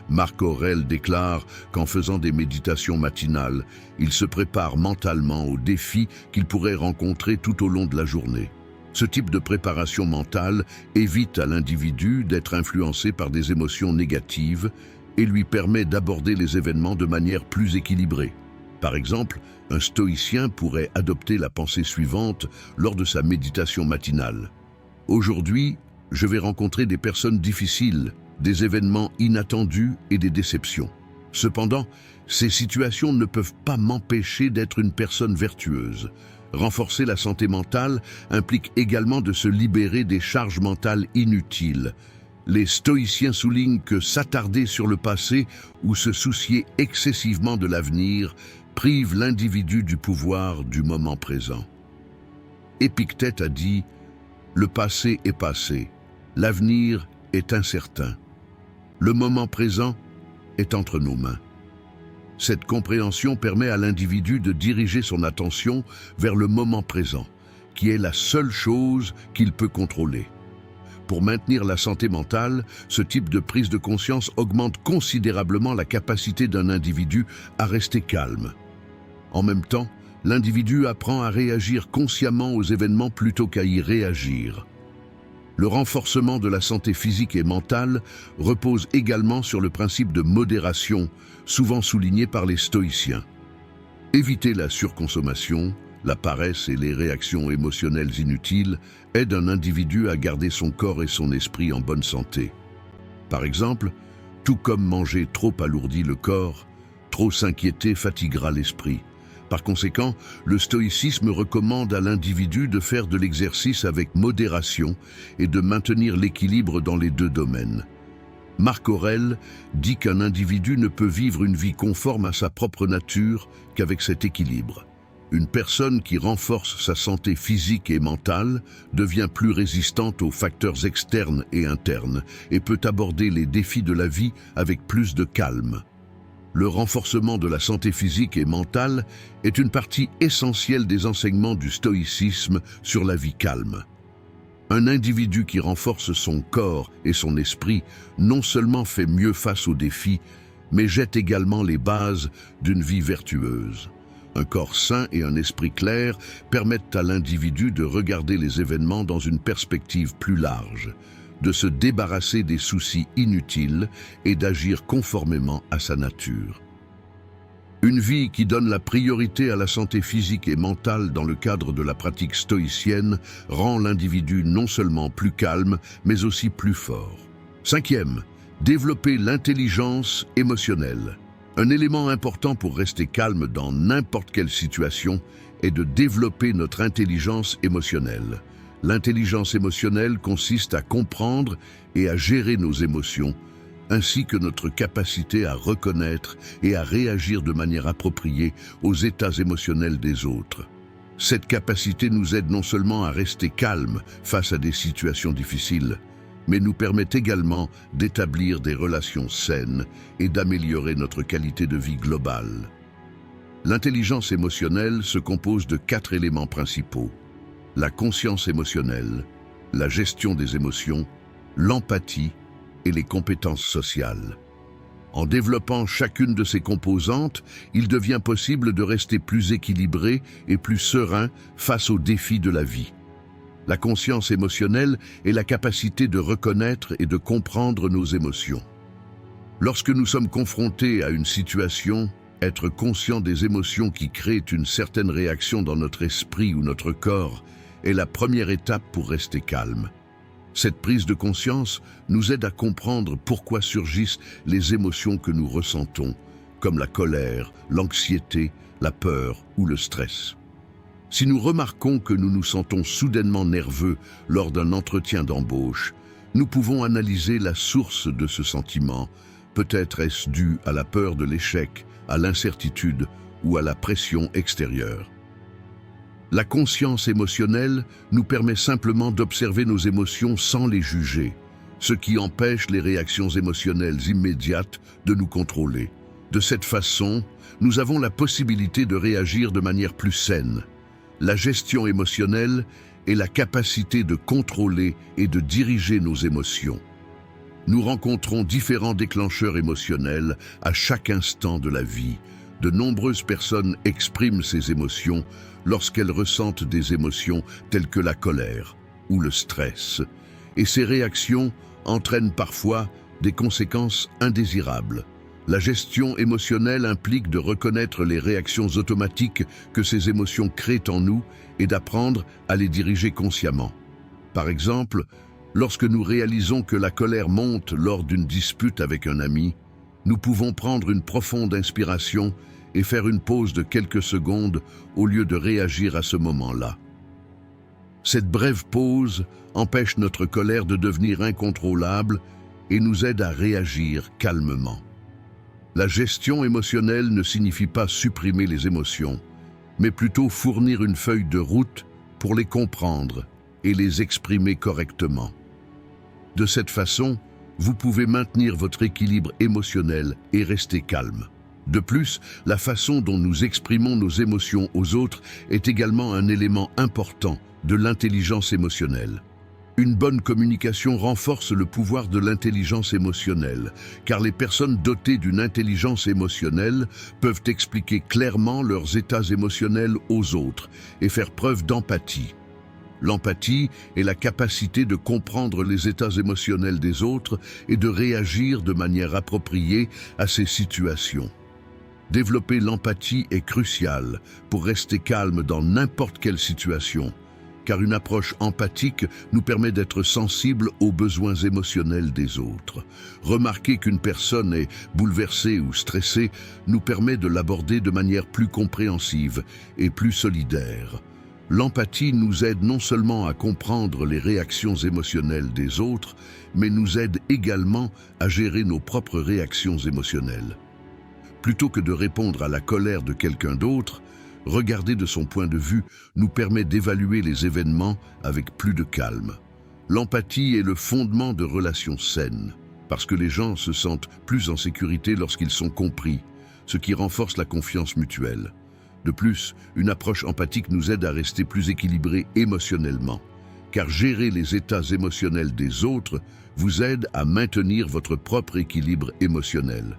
Marc Aurèle déclare qu'en faisant des méditations matinales, il se prépare mentalement aux défis qu'il pourrait rencontrer tout au long de la journée. Ce type de préparation mentale évite à l'individu d'être influencé par des émotions négatives et lui permet d'aborder les événements de manière plus équilibrée. Par exemple, un stoïcien pourrait adopter la pensée suivante lors de sa méditation matinale. Aujourd'hui, je vais rencontrer des personnes difficiles, des événements inattendus et des déceptions. Cependant, ces situations ne peuvent pas m'empêcher d'être une personne vertueuse. Renforcer la santé mentale implique également de se libérer des charges mentales inutiles. Les stoïciens soulignent que s'attarder sur le passé ou se soucier excessivement de l'avenir prive l'individu du pouvoir du moment présent. Épictète a dit « Le passé est passé, l'avenir est incertain. Le moment présent est entre nos mains. » Cette compréhension permet à l'individu de diriger son attention vers le moment présent, qui est la seule chose qu'il peut contrôler. Pour maintenir la santé mentale, ce type de prise de conscience augmente considérablement la capacité d'un individu à rester calme. En même temps, l'individu apprend à réagir consciemment aux événements plutôt qu'à y réagir. Le renforcement de la santé physique et mentale repose également sur le principe de modération, souvent souligné par les stoïciens. Éviter la surconsommation, la paresse et les réactions émotionnelles inutiles aident un individu à garder son corps et son esprit en bonne santé. Par exemple, tout comme manger trop alourdit le corps, trop s'inquiéter fatiguera l'esprit. Par conséquent, le stoïcisme recommande à l'individu de faire de l'exercice avec modération et de maintenir l'équilibre dans les deux domaines. Marc Aurèle dit qu'un individu ne peut vivre une vie conforme à sa propre nature qu'avec cet équilibre. Une personne qui renforce sa santé physique et mentale devient plus résistante aux facteurs externes et internes et peut aborder les défis de la vie avec plus de calme. Le renforcement de la santé physique et mentale est une partie essentielle des enseignements du stoïcisme sur la vie calme. Un individu qui renforce son corps et son esprit non seulement fait mieux face aux défis, mais jette également les bases d'une vie vertueuse. Un corps sain et un esprit clair permettent à l'individu de regarder les événements dans une perspective plus large, de se débarrasser des soucis inutiles et d'agir conformément à sa nature. Une vie qui donne la priorité à la santé physique et mentale dans le cadre de la pratique stoïcienne rend l'individu non seulement plus calme, mais aussi plus fort. Cinquième, développer l'intelligence émotionnelle. Un élément important pour rester calme dans n'importe quelle situation est de développer notre intelligence émotionnelle. L'intelligence émotionnelle consiste à comprendre et à gérer nos émotions, ainsi que notre capacité à reconnaître et à réagir de manière appropriée aux états émotionnels des autres. Cette capacité nous aide non seulement à rester calmes face à des situations difficiles, mais nous permet également d'établir des relations saines et d'améliorer notre qualité de vie globale. L'intelligence émotionnelle se compose de 4 éléments principaux: la conscience émotionnelle, la gestion des émotions, l'empathie et les compétences sociales. En développant chacune de ces composantes, il devient possible de rester plus équilibré et plus serein face aux défis de la vie. La conscience émotionnelle est la capacité de reconnaître et de comprendre nos émotions. Lorsque nous sommes confrontés à une situation, être conscient des émotions qui créent une certaine réaction dans notre esprit ou notre corps est la première étape pour rester calme. Cette prise de conscience nous aide à comprendre pourquoi surgissent les émotions que nous ressentons, comme la colère, l'anxiété, la peur ou le stress. Si nous remarquons que nous nous sentons soudainement nerveux lors d'un entretien d'embauche, nous pouvons analyser la source de ce sentiment. Peut-être est-ce dû à la peur de l'échec, à l'incertitude ou à la pression extérieure. La conscience émotionnelle nous permet simplement d'observer nos émotions sans les juger, ce qui empêche les réactions émotionnelles immédiates de nous contrôler. De cette façon, nous avons la possibilité de réagir de manière plus saine. La gestion émotionnelle est la capacité de contrôler et de diriger nos émotions. Nous rencontrons différents déclencheurs émotionnels à chaque instant de la vie. De nombreuses personnes expriment ces émotions lorsqu'elles ressentent des émotions telles que la colère ou le stress. Et ces réactions entraînent parfois des conséquences indésirables. La gestion émotionnelle implique de reconnaître les réactions automatiques que ces émotions créent en nous et d'apprendre à les diriger consciemment. Par exemple, lorsque nous réalisons que la colère monte lors d'une dispute avec un ami, nous pouvons prendre une profonde inspiration et faire une pause de quelques secondes au lieu de réagir à ce moment-là. Cette brève pause empêche notre colère de devenir incontrôlable et nous aide à réagir calmement. La gestion émotionnelle ne signifie pas supprimer les émotions, mais plutôt fournir une feuille de route pour les comprendre et les exprimer correctement. De cette façon, vous pouvez maintenir votre équilibre émotionnel et rester calme. De plus, la façon dont nous exprimons nos émotions aux autres est également un élément important de l'intelligence émotionnelle. Une bonne communication renforce le pouvoir de l'intelligence émotionnelle, car les personnes dotées d'une intelligence émotionnelle peuvent expliquer clairement leurs états émotionnels aux autres et faire preuve d'empathie. L'empathie est la capacité de comprendre les états émotionnels des autres et de réagir de manière appropriée à ces situations. Développer l'empathie est crucial pour rester calme dans n'importe quelle situation, car une approche empathique nous permet d'être sensibles aux besoins émotionnels des autres. Remarquer qu'une personne est bouleversée ou stressée nous permet de l'aborder de manière plus compréhensive et plus solidaire. L'empathie nous aide non seulement à comprendre les réactions émotionnelles des autres, mais nous aide également à gérer nos propres réactions émotionnelles. Plutôt que de répondre à la colère de quelqu'un d'autre, regarder de son point de vue nous permet d'évaluer les événements avec plus de calme. L'empathie est le fondement de relations saines, parce que les gens se sentent plus en sécurité lorsqu'ils sont compris, ce qui renforce la confiance mutuelle. De plus, une approche empathique nous aide à rester plus équilibrés émotionnellement, car gérer les états émotionnels des autres vous aide à maintenir votre propre équilibre émotionnel.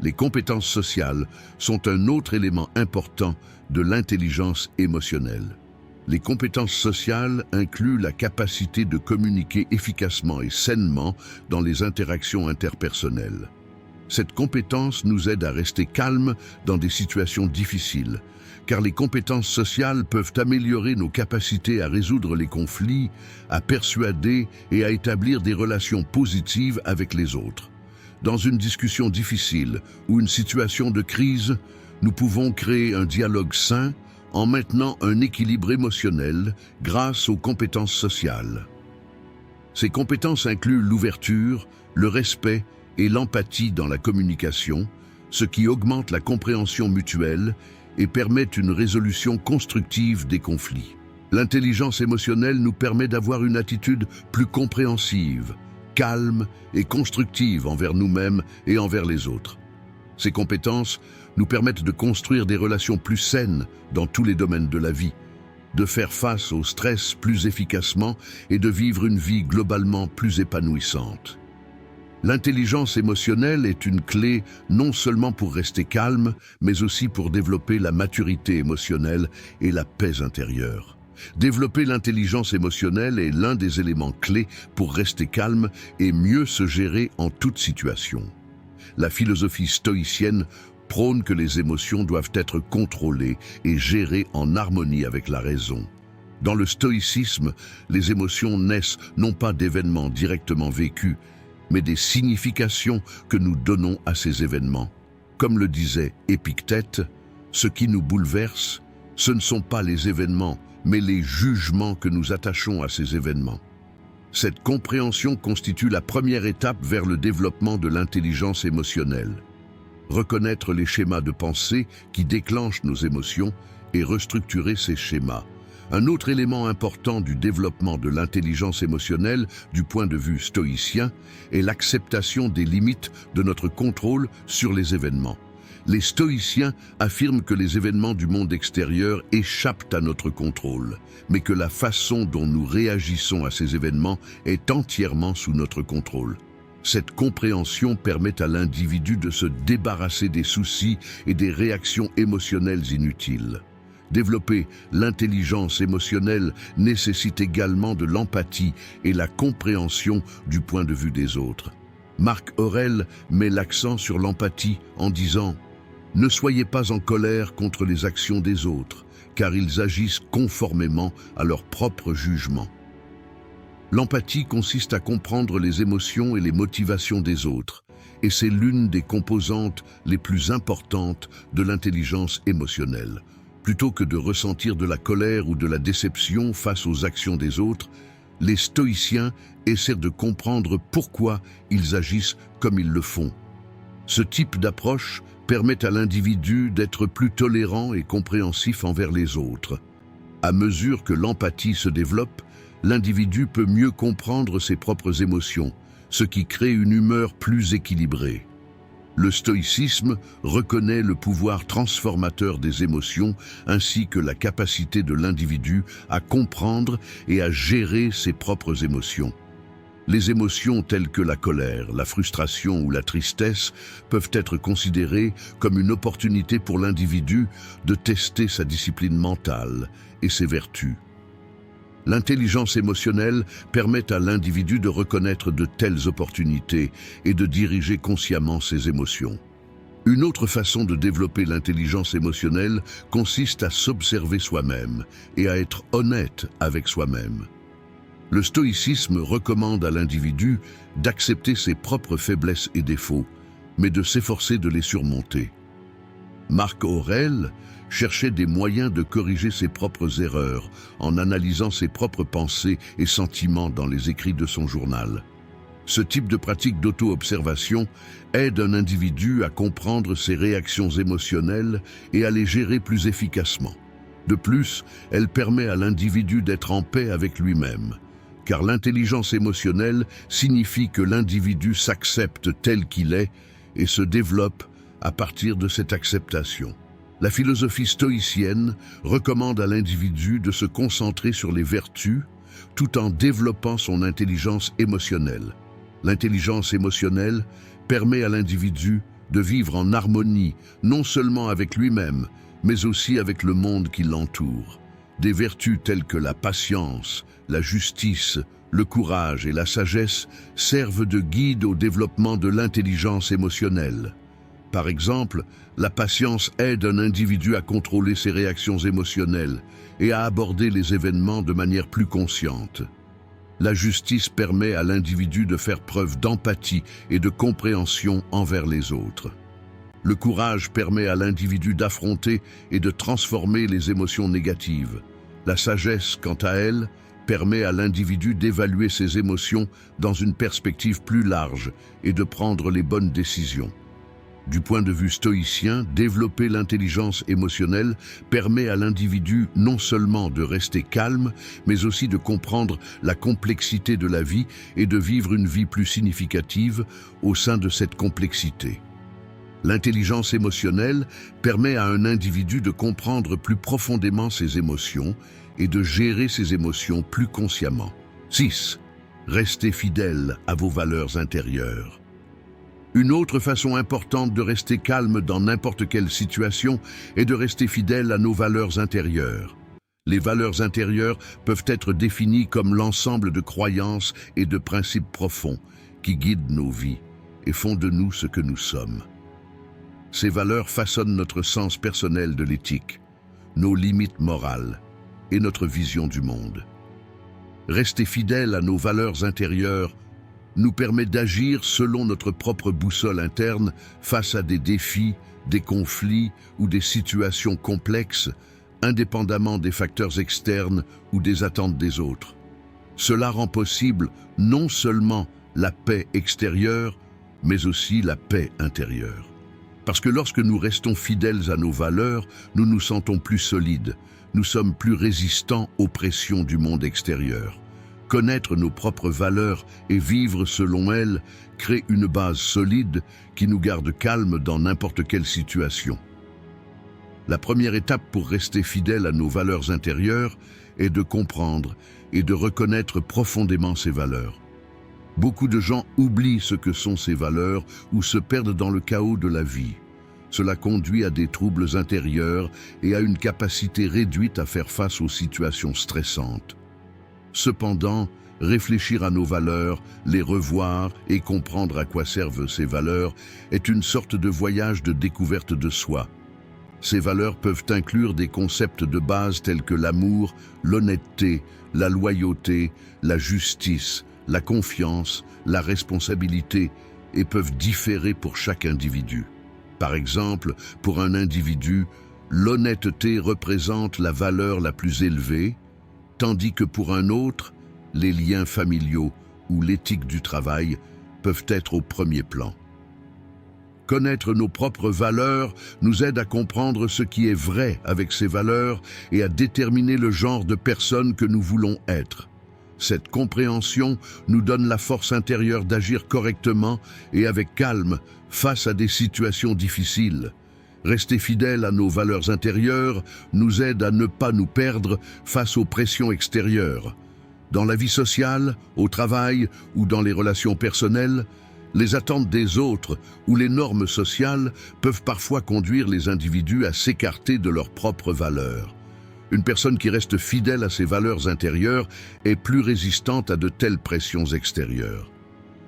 Les compétences sociales sont un autre élément important de l'intelligence émotionnelle. Les compétences sociales incluent la capacité de communiquer efficacement et sainement dans les interactions interpersonnelles. Cette compétence nous aide à rester calmes dans des situations difficiles, car les compétences sociales peuvent améliorer nos capacités à résoudre les conflits, à persuader et à établir des relations positives avec les autres. Dans une discussion difficile ou une situation de crise, nous pouvons créer un dialogue sain en maintenant un équilibre émotionnel grâce aux compétences sociales. Ces compétences incluent l'ouverture, le respect et l'empathie dans la communication, ce qui augmente la compréhension mutuelle et permet une résolution constructive des conflits. L'intelligence émotionnelle nous permet d'avoir une attitude plus compréhensive, calme et constructive envers nous-mêmes et envers les autres. Ces compétences nous permettent de construire des relations plus saines dans tous les domaines de la vie, de faire face au stress plus efficacement et de vivre une vie globalement plus épanouissante. L'intelligence émotionnelle est une clé non seulement pour rester calme, mais aussi pour développer la maturité émotionnelle et la paix intérieure. Développer l'intelligence émotionnelle est l'un des éléments clés pour rester calme et mieux se gérer en toute situation. La philosophie stoïcienne prône que les émotions doivent être contrôlées et gérées en harmonie avec la raison. Dans le stoïcisme, les émotions naissent non pas d'événements directement vécus, mais des significations que nous donnons à ces événements. Comme le disait Épictète, ce qui nous bouleverse, ce ne sont pas les événements, mais les jugements que nous attachons à ces événements. Cette compréhension constitue la première étape vers le développement de l'intelligence émotionnelle. Reconnaître les schémas de pensée qui déclenchent nos émotions et restructurer ces schémas. Un autre élément important du développement de l'intelligence émotionnelle du point de vue stoïcien est l'acceptation des limites de notre contrôle sur les événements. Les stoïciens affirment que les événements du monde extérieur échappent à notre contrôle, mais que la façon dont nous réagissons à ces événements est entièrement sous notre contrôle. Cette compréhension permet à l'individu de se débarrasser des soucis et des réactions émotionnelles inutiles. Développer l'intelligence émotionnelle nécessite également de l'empathie et la compréhension du point de vue des autres. Marc Aurèle met l'accent sur l'empathie en disant « Ne soyez pas en colère contre les actions des autres, car ils agissent conformément à leur propre jugement. » L'empathie consiste à comprendre les émotions et les motivations des autres, et c'est l'une des composantes les plus importantes de l'intelligence émotionnelle. Plutôt que de ressentir de la colère ou de la déception face aux actions des autres, les stoïciens essaient de comprendre pourquoi ils agissent comme ils le font. Ce type d'approche permet à l'individu d'être plus tolérant et compréhensif envers les autres. À mesure que l'empathie se développe, l'individu peut mieux comprendre ses propres émotions, ce qui crée une humeur plus équilibrée. Le stoïcisme reconnaît le pouvoir transformateur des émotions ainsi que la capacité de l'individu à comprendre et à gérer ses propres émotions. Les émotions telles que la colère, la frustration ou la tristesse peuvent être considérées comme une opportunité pour l'individu de tester sa discipline mentale et ses vertus. L'intelligence émotionnelle permet à l'individu de reconnaître de telles opportunités et de diriger consciemment ses émotions. Une autre façon de développer l'intelligence émotionnelle consiste à s'observer soi-même et à être honnête avec soi-même. Le stoïcisme recommande à l'individu d'accepter ses propres faiblesses et défauts, mais de s'efforcer de les surmonter. Marc Aurèle cherchait des moyens de corriger ses propres erreurs en analysant ses propres pensées et sentiments dans les écrits de son journal. Ce type de pratique d'auto-observation aide un individu à comprendre ses réactions émotionnelles et à les gérer plus efficacement. De plus, elle permet à l'individu d'être en paix avec lui-même, car l'intelligence émotionnelle signifie que l'individu s'accepte tel qu'il est et se développe à partir de cette acceptation. La philosophie stoïcienne recommande à l'individu de se concentrer sur les vertus tout en développant son intelligence émotionnelle. L'intelligence émotionnelle permet à l'individu de vivre en harmonie, non seulement avec lui-même, mais aussi avec le monde qui l'entoure. Des vertus telles que la patience, la justice, le courage et la sagesse servent de guide au développement de l'intelligence émotionnelle. Par exemple, la patience aide un individu à contrôler ses réactions émotionnelles et à aborder les événements de manière plus consciente. La justice permet à l'individu de faire preuve d'empathie et de compréhension envers les autres. Le courage permet à l'individu d'affronter et de transformer les émotions négatives. La sagesse, quant à elle, permet à l'individu d'évaluer ses émotions dans une perspective plus large et de prendre les bonnes décisions. Du point de vue stoïcien, développer l'intelligence émotionnelle permet à l'individu non seulement de rester calme, mais aussi de comprendre la complexité de la vie et de vivre une vie plus significative au sein de cette complexité. L'intelligence émotionnelle permet à un individu de comprendre plus profondément ses émotions et de gérer ses émotions plus consciemment. 6. Restez fidèle à vos valeurs intérieures. Une autre façon importante de rester calme dans n'importe quelle situation est de rester fidèle à nos valeurs intérieures. Les valeurs intérieures peuvent être définies comme l'ensemble de croyances et de principes profonds qui guident nos vies et font de nous ce que nous sommes. Ces valeurs façonnent notre sens personnel de l'éthique, nos limites morales et notre vision du monde. Rester fidèle à nos valeurs intérieures nous permet d'agir selon notre propre boussole interne face à des défis, des conflits ou des situations complexes, indépendamment des facteurs externes ou des attentes des autres. Cela rend possible non seulement la paix extérieure, mais aussi la paix intérieure. Parce que lorsque nous restons fidèles à nos valeurs, nous nous sentons plus solides, nous sommes plus résistants aux pressions du monde extérieur. Connaître nos propres valeurs et vivre selon elles crée une base solide qui nous garde calmes dans n'importe quelle situation. La première étape pour rester fidèle à nos valeurs intérieures est de comprendre et de reconnaître profondément ces valeurs. Beaucoup de gens oublient ce que sont ces valeurs ou se perdent dans le chaos de la vie. Cela conduit à des troubles intérieurs et à une capacité réduite à faire face aux situations stressantes. Cependant, réfléchir à nos valeurs, les revoir et comprendre à quoi servent ces valeurs est une sorte de voyage de découverte de soi. Ces valeurs peuvent inclure des concepts de base tels que l'amour, l'honnêteté, la loyauté, la justice, la confiance, la responsabilité et peuvent différer pour chaque individu. Par exemple, pour un individu, l'honnêteté représente la valeur la plus élevée, tandis que pour un autre, les liens familiaux ou l'éthique du travail peuvent être au premier plan. Connaître nos propres valeurs nous aide à comprendre ce qui est vrai avec ces valeurs et à déterminer le genre de personne que nous voulons être. Cette compréhension nous donne la force intérieure d'agir correctement et avec calme face à des situations difficiles. Rester fidèle à nos valeurs intérieures nous aide à ne pas nous perdre face aux pressions extérieures. Dans la vie sociale, au travail ou dans les relations personnelles, les attentes des autres ou les normes sociales peuvent parfois conduire les individus à s'écarter de leurs propres valeurs. Une personne qui reste fidèle à ses valeurs intérieures est plus résistante à de telles pressions extérieures.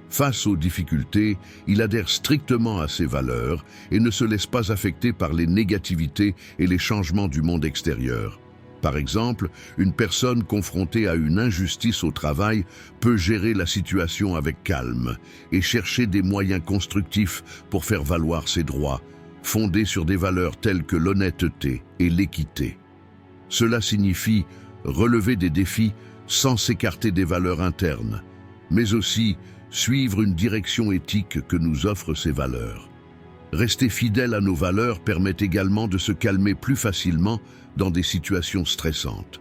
Face aux difficultés, il adhère strictement à ses valeurs et ne se laisse pas affecter par les négativités et les changements du monde extérieur. Par exemple, une personne confrontée à une injustice au travail peut gérer la situation avec calme et chercher des moyens constructifs pour faire valoir ses droits, fondés sur des valeurs telles que l'honnêteté et l'équité. Cela signifie relever des défis sans s'écarter des valeurs internes, mais aussi suivre une direction éthique que nous offrent ces valeurs. Rester fidèle à nos valeurs permet également de se calmer plus facilement dans des situations stressantes.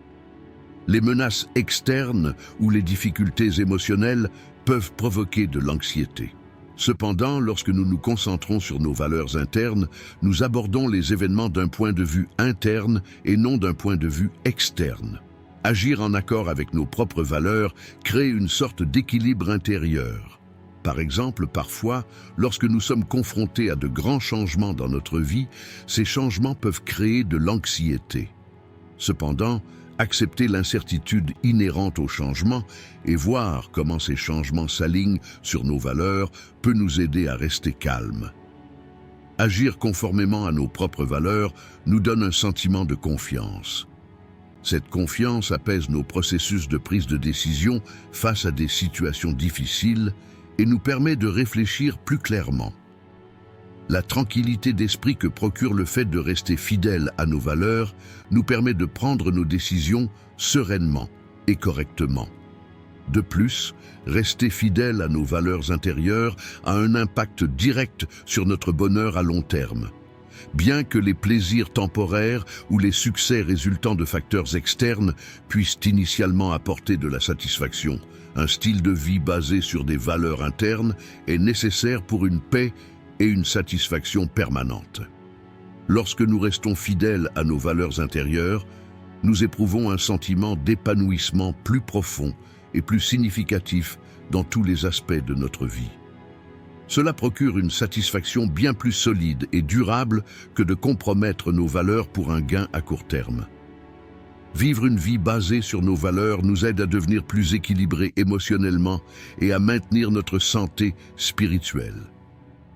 Les menaces externes ou les difficultés émotionnelles peuvent provoquer de l'anxiété. Cependant, lorsque nous nous concentrons sur nos valeurs internes, nous abordons les événements d'un point de vue interne et non d'un point de vue externe. Agir en accord avec nos propres valeurs crée une sorte d'équilibre intérieur. Par exemple, parfois, lorsque nous sommes confrontés à de grands changements dans notre vie, ces changements peuvent créer de l'anxiété. Cependant, accepter l'incertitude inhérente au changement et voir comment ces changements s'alignent sur nos valeurs peut nous aider à rester calmes. Agir conformément à nos propres valeurs nous donne un sentiment de confiance. Cette confiance apaise nos processus de prise de décision face à des situations difficiles et nous permet de réfléchir plus clairement. La tranquillité d'esprit que procure le fait de rester fidèle à nos valeurs nous permet de prendre nos décisions sereinement et correctement. De plus, rester fidèle à nos valeurs intérieures a un impact direct sur notre bonheur à long terme. Bien que les plaisirs temporaires ou les succès résultant de facteurs externes puissent initialement apporter de la satisfaction, un style de vie basé sur des valeurs internes est nécessaire pour une paix et une satisfaction permanente. Lorsque nous restons fidèles à nos valeurs intérieures, nous éprouvons un sentiment d'épanouissement plus profond et plus significatif dans tous les aspects de notre vie. Cela procure une satisfaction bien plus solide et durable que de compromettre nos valeurs pour un gain à court terme. Vivre une vie basée sur nos valeurs nous aide à devenir plus équilibrés émotionnellement et à maintenir notre santé spirituelle.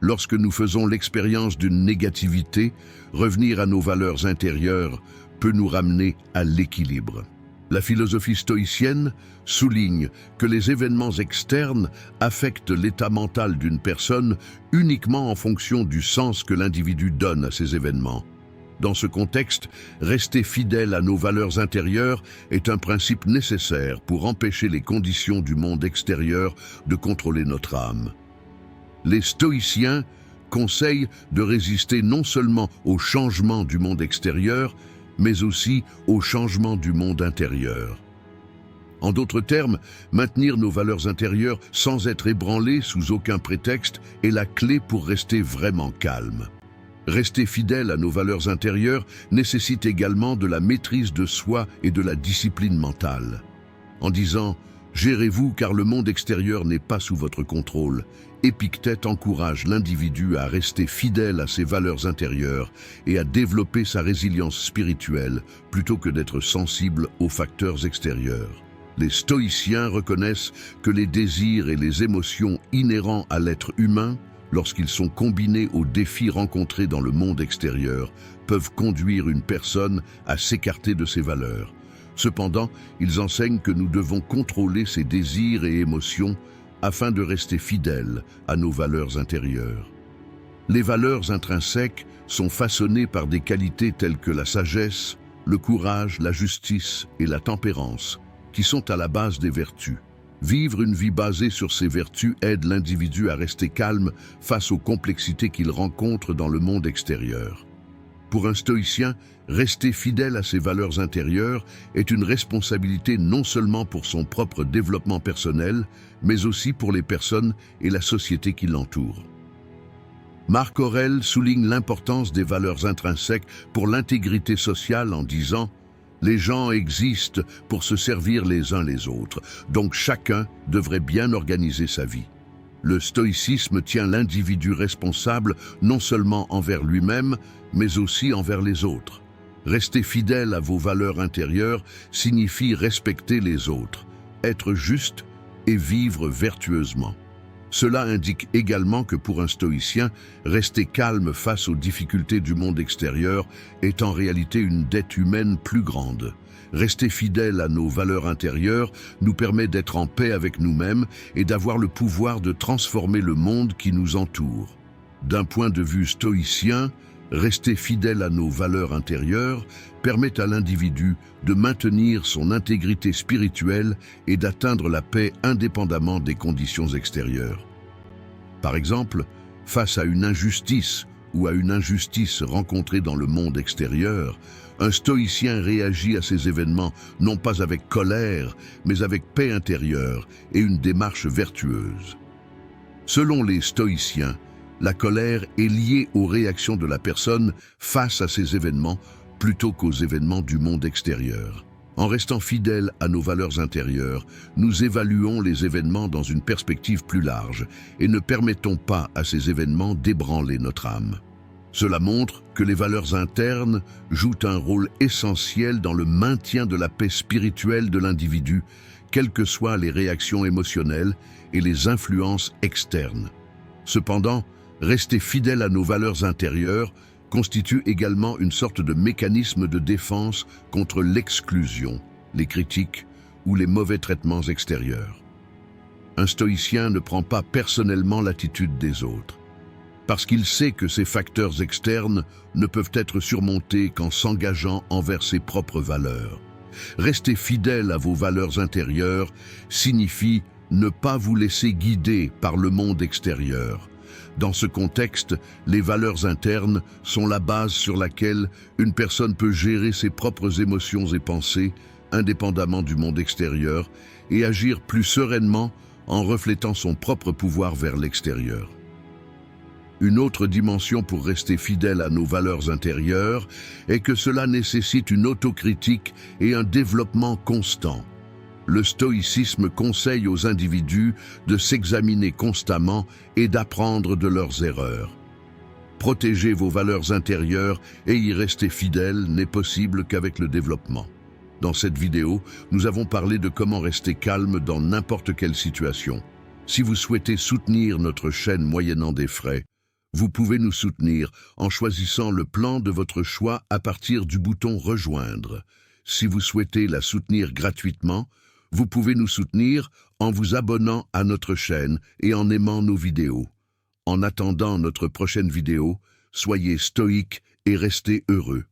Lorsque nous faisons l'expérience d'une négativité, revenir à nos valeurs intérieures peut nous ramener à l'équilibre. La philosophie stoïcienne souligne que les événements externes affectent l'état mental d'une personne uniquement en fonction du sens que l'individu donne à ces événements. Dans ce contexte, rester fidèle à nos valeurs intérieures est un principe nécessaire pour empêcher les conditions du monde extérieur de contrôler notre âme. Les stoïciens conseillent de résister non seulement au changement du monde extérieur, mais aussi au changement du monde intérieur. En d'autres termes, maintenir nos valeurs intérieures sans être ébranlés sous aucun prétexte est la clé pour rester vraiment calme. Rester fidèle à nos valeurs intérieures nécessite également de la maîtrise de soi et de la discipline mentale. En disant « Gérez-vous car le monde extérieur n'est pas sous votre contrôle », Épictète encourage l'individu à rester fidèle à ses valeurs intérieures et à développer sa résilience spirituelle plutôt que d'être sensible aux facteurs extérieurs. Les stoïciens reconnaissent que les désirs et les émotions inhérents à l'être humain, lorsqu'ils sont combinés aux défis rencontrés dans le monde extérieur, peuvent conduire une personne à s'écarter de ses valeurs. Cependant, ils enseignent que nous devons contrôler ces désirs et émotions afin de rester fidèles à nos valeurs intérieures. Les valeurs intrinsèques sont façonnées par des qualités telles que la sagesse, le courage, la justice et la tempérance, qui sont à la base des vertus. Vivre une vie basée sur ces vertus aide l'individu à rester calme face aux complexités qu'il rencontre dans le monde extérieur. Pour un stoïcien, rester fidèle à ses valeurs intérieures est une responsabilité non seulement pour son propre développement personnel, mais aussi pour les personnes et la société qui l'entourent. Marc Aurèle souligne l'importance des valeurs intrinsèques pour l'intégrité sociale en disant « Les gens existent pour se servir les uns les autres, donc chacun devrait bien organiser sa vie. » Le stoïcisme tient l'individu responsable non seulement envers lui-même, mais aussi envers les autres. Rester fidèle à vos valeurs intérieures signifie respecter les autres, être juste et vivre vertueusement. Cela indique également que pour un stoïcien, rester calme face aux difficultés du monde extérieur est en réalité une dette humaine plus grande. Rester fidèle à nos valeurs intérieures nous permet d'être en paix avec nous-mêmes et d'avoir le pouvoir de transformer le monde qui nous entoure. D'un point de vue stoïcien, rester fidèle à nos valeurs intérieures permet à l'individu de maintenir son intégrité spirituelle et d'atteindre la paix indépendamment des conditions extérieures. Par exemple, face à une injustice ou à une injustice rencontrée dans le monde extérieur, un stoïcien réagit à ces événements non pas avec colère, mais avec paix intérieure et une démarche vertueuse. Selon les stoïciens, la colère est liée aux réactions de la personne face à ces événements plutôt qu'aux événements du monde extérieur. En restant fidèles à nos valeurs intérieures, nous évaluons les événements dans une perspective plus large et ne permettons pas à ces événements d'ébranler notre âme. Cela montre que les valeurs internes jouent un rôle essentiel dans le maintien de la paix spirituelle de l'individu, quelles que soient les réactions émotionnelles et les influences externes. Cependant, rester fidèle à nos valeurs intérieures constitue également une sorte de mécanisme de défense contre l'exclusion, les critiques ou les mauvais traitements extérieurs. Un stoïcien ne prend pas personnellement l'attitude des autres, parce qu'il sait que ces facteurs externes ne peuvent être surmontés qu'en s'engageant envers ses propres valeurs. Rester fidèle à vos valeurs intérieures signifie ne pas vous laisser guider par le monde extérieur. Dans ce contexte, les valeurs internes sont la base sur laquelle une personne peut gérer ses propres émotions et pensées, indépendamment du monde extérieur, et agir plus sereinement en reflétant son propre pouvoir vers l'extérieur. Une autre dimension pour rester fidèle à nos valeurs intérieures est que cela nécessite une autocritique et un développement constant. Le stoïcisme conseille aux individus de s'examiner constamment et d'apprendre de leurs erreurs. Protéger vos valeurs intérieures et y rester fidèle n'est possible qu'avec le développement. Dans cette vidéo, nous avons parlé de comment rester calme dans n'importe quelle situation. Si vous souhaitez soutenir notre chaîne moyennant des frais, vous pouvez nous soutenir en choisissant le plan de votre choix à partir du bouton « Rejoindre ». Si vous souhaitez la soutenir gratuitement, vous pouvez nous soutenir en vous abonnant à notre chaîne et en aimant nos vidéos. En attendant notre prochaine vidéo, soyez stoïques et restez heureux.